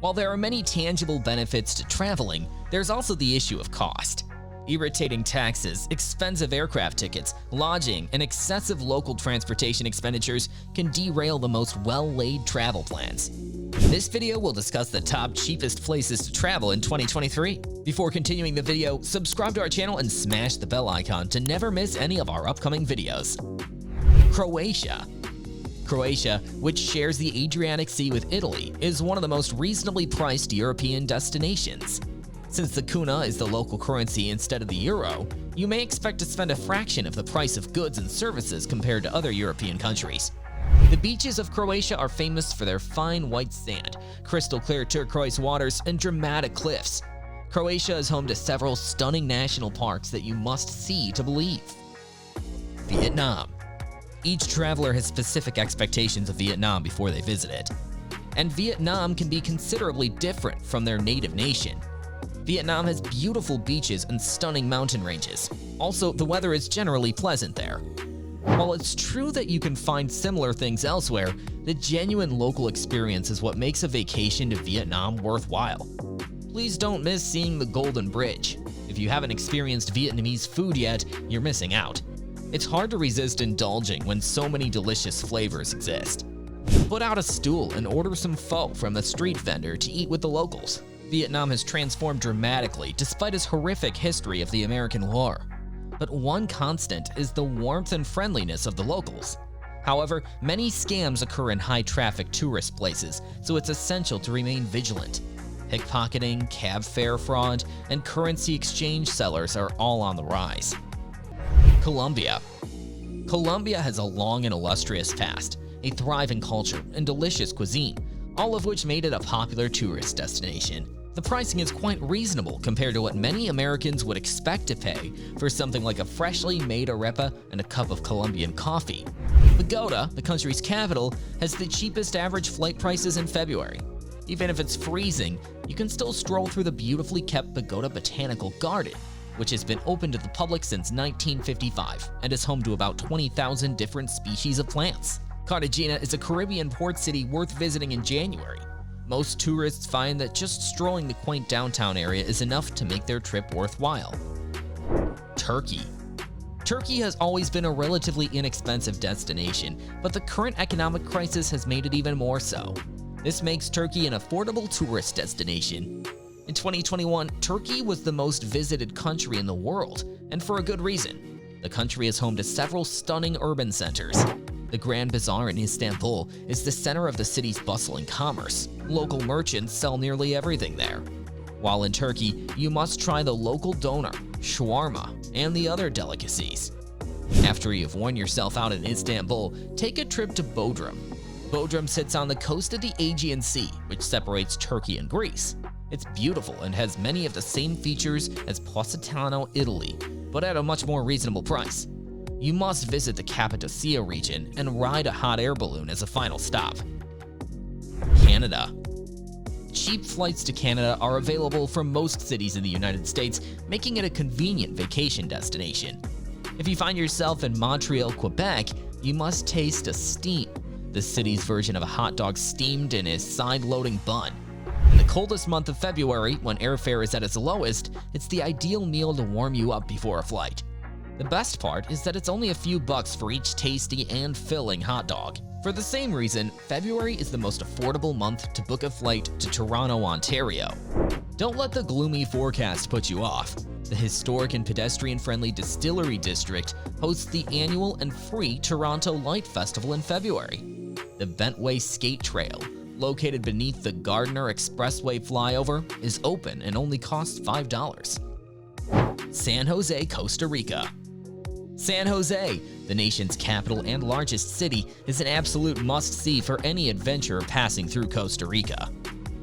While there are many tangible benefits to traveling, there's also the issue of cost. Irritating taxes, expensive aircraft tickets, lodging, and excessive local transportation expenditures can derail the most well-laid travel plans. This video will discuss the top cheapest places to travel in 2023. Before continuing the video, subscribe to our channel and smash the bell icon to never miss any of our upcoming videos. Croatia. Croatia, which shares the Adriatic Sea with Italy, is one of the most reasonably priced European destinations. Since the kuna is the local currency instead of the euro, you may expect to spend a fraction of the price of goods and services compared to other European countries. The beaches of Croatia are famous for their fine white sand, crystal clear turquoise waters, and dramatic cliffs. Croatia is home to several stunning national parks that you must see to believe. Vietnam. Each traveler has specific expectations of Vietnam before they visit it, and Vietnam can be considerably different from their native nation. Vietnam has beautiful beaches and stunning mountain ranges. Also, the weather is generally pleasant there. While it's true that you can find similar things elsewhere, the genuine local experience is what makes a vacation to Vietnam worthwhile. Please don't miss seeing the Golden Bridge. If you haven't experienced Vietnamese food yet, you're missing out. It's hard to resist indulging when so many delicious flavors exist. Put out a stool and order some pho from the street vendor to eat with the locals. Vietnam has transformed dramatically despite its horrific history of the American War. But one constant is the warmth and friendliness of the locals. However, many scams occur in high-traffic tourist places, so it's essential to remain vigilant. Pickpocketing, cab fare fraud, and currency exchange sellers are all on the rise. Colombia. Colombia has a long and illustrious past, a thriving culture, and delicious cuisine, all of which made it a popular tourist destination. The pricing is quite reasonable compared to what many Americans would expect to pay for something like a freshly made arepa and a cup of Colombian coffee. Bogota, the country's capital, has the cheapest average flight prices in February. Even if it's freezing, you can still stroll through the beautifully kept Bogota Botanical Garden, which has been open to the public since 1955 and is home to about 20,000 different species of plants. Cartagena is a Caribbean port city worth visiting in January. Most tourists find that just strolling the quaint downtown area is enough to make their trip worthwhile. Turkey. Turkey has always been a relatively inexpensive destination, but the current economic crisis has made it even more so. This makes Turkey an affordable tourist destination. In 2021, Turkey was the most visited country in the world, and for a good reason. The country is home to several stunning urban centers. The Grand Bazaar in Istanbul is the center of the city's bustling commerce. Local merchants sell nearly everything there. While in Turkey, you must try the local doner, shawarma, and the other delicacies. After you've worn yourself out in Istanbul, take a trip to Bodrum. Bodrum sits on the coast of the Aegean Sea, which separates Turkey and Greece. It's beautiful and has many of the same features as Positano, Italy, but at a much more reasonable price. You must visit the Cappadocia region and ride a hot air balloon as a final stop. Canada. Cheap flights to Canada are available from most cities in the United States, making it a convenient vacation destination. If you find yourself in Montreal, Quebec, you must taste a steam, the city's version of a hot dog steamed in a side-loading bun. In the coldest month of February, when airfare is at its lowest, it's the ideal meal to warm you up before a flight. The best part is that it's only a few bucks for each tasty and filling hot dog. For the same reason, February is the most affordable month to book a flight to Toronto, Ontario. Don't let the gloomy forecast put you off. The historic and pedestrian-friendly Distillery District hosts the annual and free Toronto Light Festival in February. The Bentway Skate Trail, located beneath the Gardiner Expressway flyover, is open and only costs $5. San Jose, Costa Rica. San Jose, the nation's capital and largest city, is an absolute must-see for any adventurer passing through Costa Rica.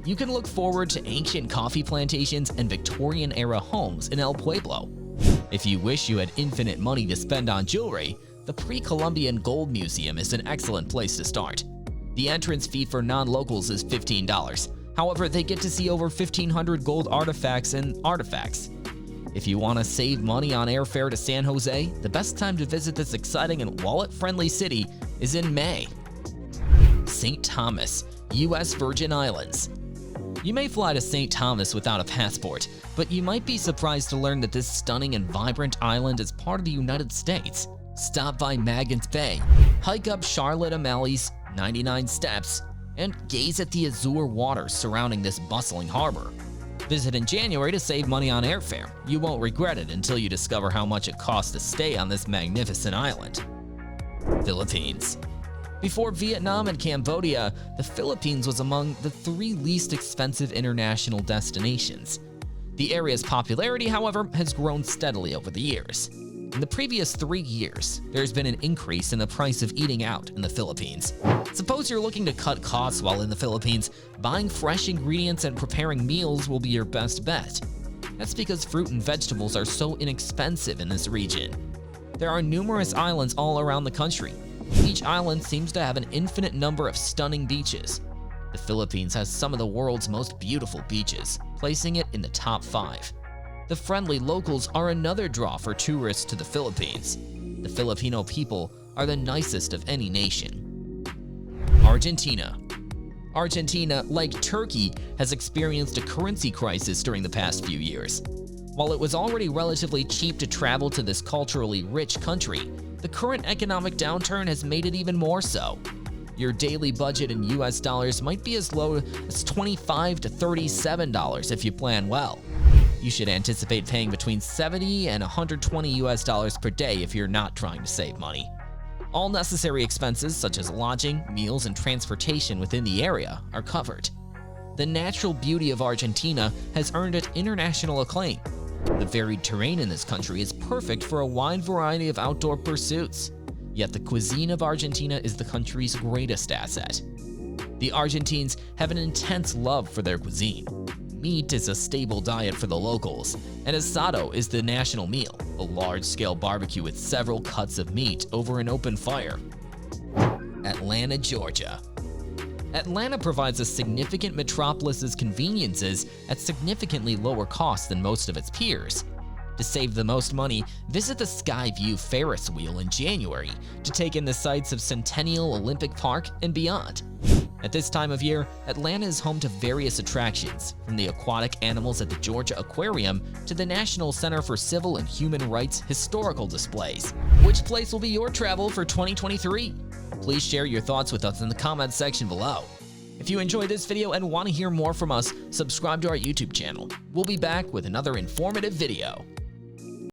You can look forward to ancient coffee plantations and Victorian-era homes in El Pueblo. If you wish you had infinite money to spend on jewelry, the Pre-Columbian Gold Museum is an excellent place to start. The entrance fee for non-locals is $15. However, they get to see over 1,500 gold artifacts and artifacts. If you want to save money on airfare to San Jose, the best time to visit this exciting and wallet-friendly city is in May. St. Thomas, U.S. Virgin Islands. You may fly to St. Thomas without a passport, but you might be surprised to learn that this stunning and vibrant island is part of the United States. Stop by Magens Bay, hike up Charlotte Amalie 99 steps, and gaze at the azure waters surrounding this bustling harbor. Visit in January to save money on airfare. You won't regret it until you discover how much it costs to stay on this magnificent island. Philippines. Before Vietnam and Cambodia, the Philippines was among the 3 least expensive international destinations. The area's popularity, however, has grown steadily over the years. In the previous 3 years, there's been an increase in the price of eating out in the Philippines. Suppose you're looking to cut costs while in the Philippines, buying fresh ingredients and preparing meals will be your best bet. That's because fruit and vegetables are so inexpensive in this region. There are numerous islands all around the country. Each island seems to have an infinite number of stunning beaches. The Philippines has some of the world's most beautiful beaches, placing it in the top 5. The friendly locals are another draw for tourists to the Philippines. The Filipino people are the nicest of any nation. Argentina. Argentina, like Turkey, has experienced a currency crisis during the past few years. While it was already relatively cheap to travel to this culturally rich country, the current economic downturn has made it even more so. Your daily budget in US dollars might be as low as $25 to $37 if you plan well. You should anticipate paying between $70 and $120 US dollars per day if you're not trying to save money. All necessary expenses such as lodging, meals, and transportation within the area are covered. The natural beauty of Argentina has earned it international acclaim. The varied terrain in this country is perfect for a wide variety of outdoor pursuits. Yet the cuisine of Argentina is the country's greatest asset. The Argentines have an intense love for their cuisine. Meat is a staple diet for the locals, and asado is the national meal, a large-scale barbecue with several cuts of meat over an open fire. Atlanta, Georgia. Atlanta provides a significant metropolis's conveniences at significantly lower cost than most of its peers. To save the most money, visit the Skyview Ferris wheel in January to take in the sights of Centennial Olympic Park and beyond. At this time of year, Atlanta is home to various attractions, from the aquatic animals at the Georgia Aquarium to the National Center for Civil and Human Rights historical displays. Which place will be your travel for 2023? Please share your thoughts with us in the comments section below. If you enjoyed this video and want to hear more from us, subscribe to our YouTube channel. We'll be back with another informative video.